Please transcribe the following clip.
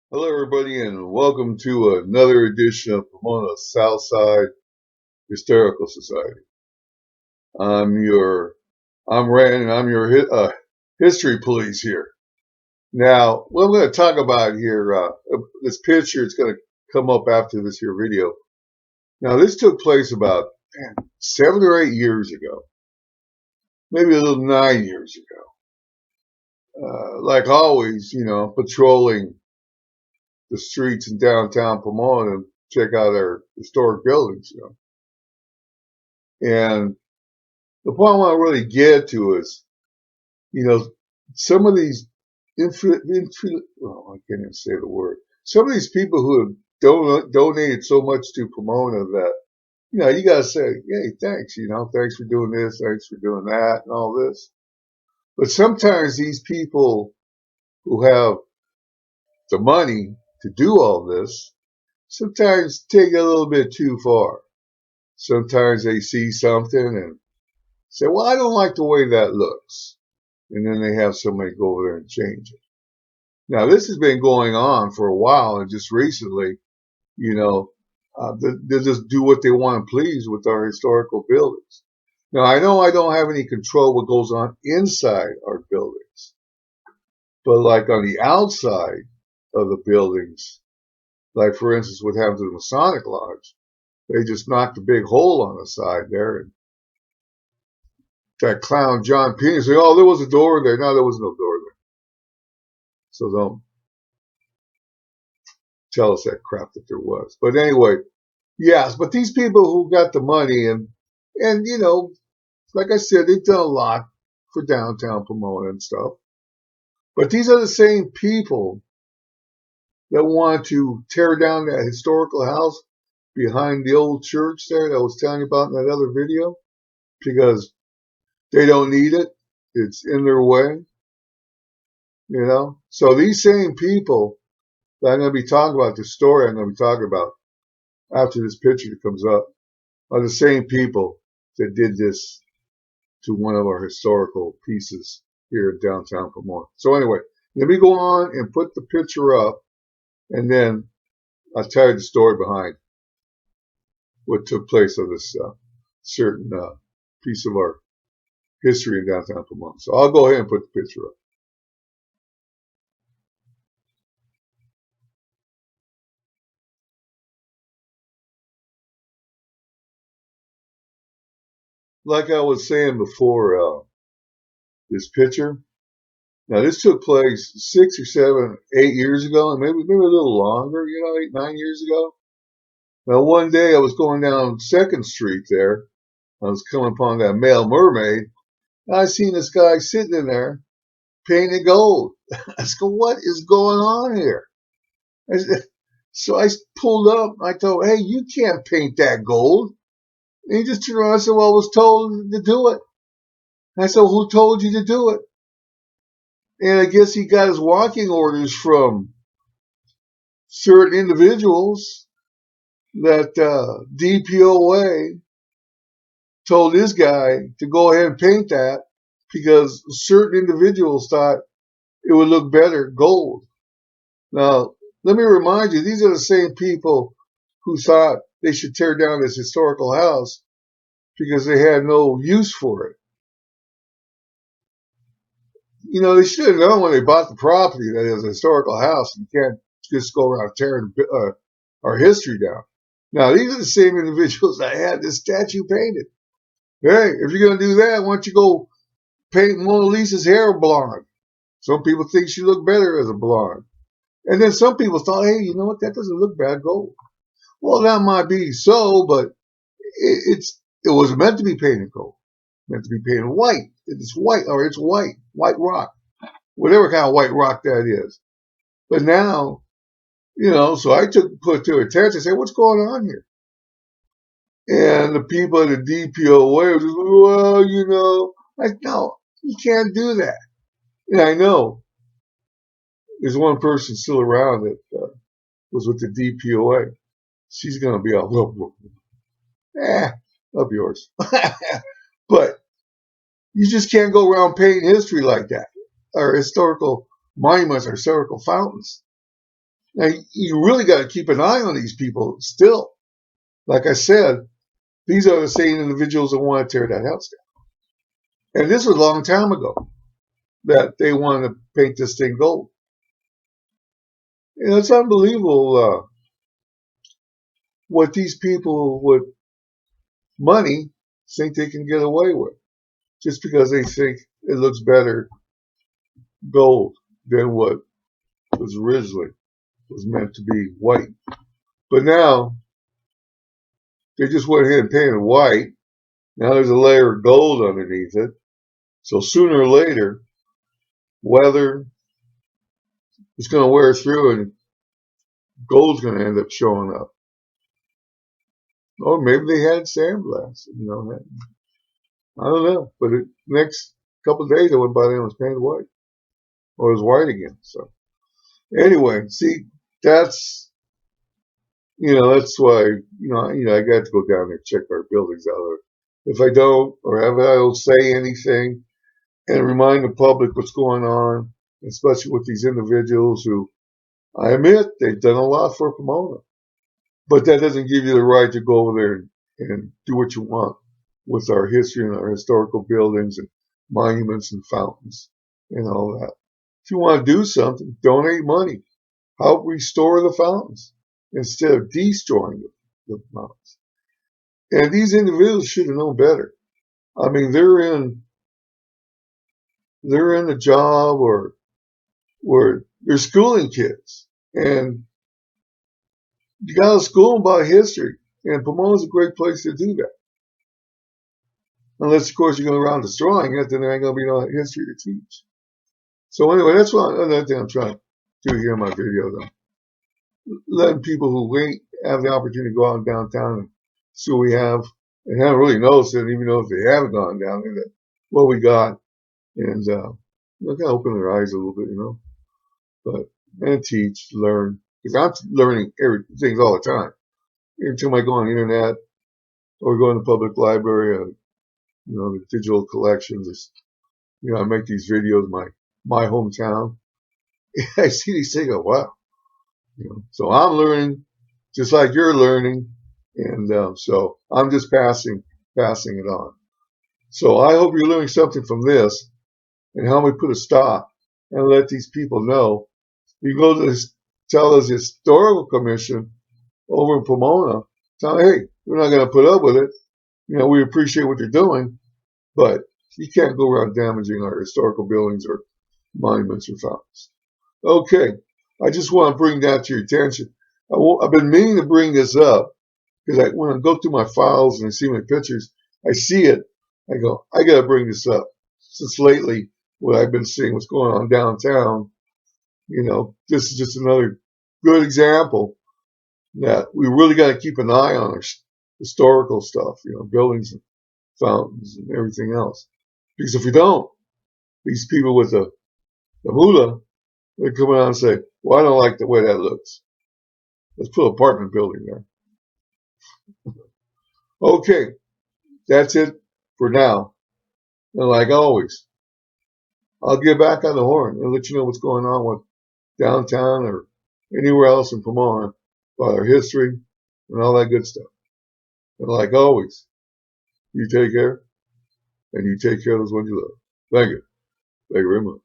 Hello, everybody, and welcome to another edition of Pomona Southside Hysterical Society. I'm your, I'm Rand, and I'm your history police here. Now, what I'm going to talk about here, this picture is going to come up after this here video. Now, this took place about 7 or 8 years ago, maybe a little 9 years ago. Like always, patrolling the streets in downtown Pomona and check out our historic buildings. And the point I want to really get to is, you know, some of these well, I can't even say the word. Some of these people who have donated so much to Pomona that, you got to say, hey, thanks, thanks for doing this, thanks for doing that, and all this. But sometimes these people who have the money to do all this sometimes take it a little bit too far. Sometimes they see something and say, well, I don't like the way that looks. And then they have somebody go over there and change it. Now, this has been going on for a while, and just recently, they just do what they want to please with our historical buildings. Now, I know I don't have any control what goes on inside our buildings, but like on the outside of the buildings, like for instance, what happened to the Masonic Lodge, they just knocked a big hole on the side there, and that clown John Pena said, "Oh, there was a door there." No, there was no door there. So don't tell us that crap that there was. But anyway, yes, but these people who got the money and like I said, they've done a lot for downtown Pomona and stuff. But these are the same people that want to tear down that historical house behind the old church there that I was telling you about in that other video because they don't need it. It's in their way. So these same people that I'm going to be talking about, the story I'm going to be talking about after this picture comes up, are the same people that did this to one of our historical pieces here in downtown Pomona. So anyway, let me go on and put the picture up, and then I'll tell you the story behind what took place of this certain piece of our history in downtown Pomona. So I'll go ahead and put the picture up. Like I was saying before, this picture. Now this took place 6 or 7, 8 years ago, and maybe a little longer. 8, 9 years ago. Now one day I was going down Second Street there. I was coming upon that male mermaid. And I seen this guy sitting in there painted gold. I said, "What is going on here?" So I pulled up. I told, "Hey, you can't paint that gold." And he just turned around and said, "Well, I was told to do it." And I said, well, "Who told you to do it?" And I guess he got his walking orders from certain individuals that DPOA told this guy to go ahead and paint that because certain individuals thought it would look better gold. Now, let me remind you, these are the same people who thought they should tear down this historical house because they had no use for it. They should have known when they bought the property that it was a historical house and you can't just go around tearing our history down. Now, these are the same individuals that had this statue painted. Hey, if you're going to do that, why don't you go paint Mona Lisa's hair blonde? Some people think she looked better as a blonde. And then some people thought, hey, you know what? That doesn't look bad gold. Well, that might be so, but it was meant to be painted gold. Meant to be painted white. It's white, or it's white rock, whatever kind of white rock that is. But now, so I put it to attention, say, what's going on here? And the people at the DPOA were just, well, no, you can't do that. And I know there's one person still around that was with the DPOA. She's going to be all, up yours. But you just can't go around painting history like that, or historical monuments, or historical fountains. Now, you really got to keep an eye on these people still. Like I said, these are the same individuals that want to tear that house down. And this was a long time ago that they wanted to paint this thing gold. It's unbelievable what these people with money think they can get away with just because they think it looks better gold than what was originally was meant to be white. But now they just went ahead and painted white. Now there's a layer of gold underneath it. So sooner or later, weather is going to wear through and gold's going to end up showing up. Or maybe they had sandblasted, I don't know. But the next couple of days I went by there and it was painted white. Or it was white again. So anyway, see, that's that's why, I got to go down there and check our buildings out. If I don't, or if I don't say anything and remind the public what's going on, especially with these individuals who, I admit, they've done a lot for Pomona. But that doesn't give you the right to go over there and do what you want with our history and our historical buildings and monuments and fountains and all that. If you want to do something, donate money. Help restore the fountains instead of destroying the fountains. And these individuals should have known better. I mean, they're in a job or where they're schooling kids, and you got to school them about history. And Pomona's a great place to do that. Unless, of course, you're going around destroying it, then there ain't going to be no history to teach. So anyway, that's another thing I'm trying to do here in my video, though. Letting people who ain't have the opportunity to go out downtown and see what we have and haven't really noticed it, even though if they haven't gone down there, that what we got, and kind of open their eyes a little bit, and teach, learn, because I'm learning things all the time. Every time I go on the internet or go in the public library, the digital collections, I make these videos, my hometown. I see these things, go, wow. So I'm learning just like you're learning, and so I'm just passing it on. So I hope you're learning something from this and how we put a stop and let these people know. You go to tell us historical commission over in Pomona, tell them, hey, we're not going to put up with it. We appreciate what you're doing, but you can't go around damaging our historical buildings or monuments or fountains. Okay, I just want to bring that to your attention. I've been meaning to bring this up because when I go through my files and I see my pictures, I see it. I go, I got to bring this up. Since lately, what I've been seeing, what's going on downtown, this is just another good example that we really got to keep an eye on our historical stuff, buildings and fountains and everything else. Because if we don't, these people with the moolah, they come out and say, well, I don't like the way that looks. Let's put an apartment building there. Okay, that's it for now. And like always, I'll get back on the horn and let you know what's going on with downtown or anywhere else in Pomona about our history and all that good stuff. And like always, you take care and you take care of those ones you love. Thank you. Thank you very much.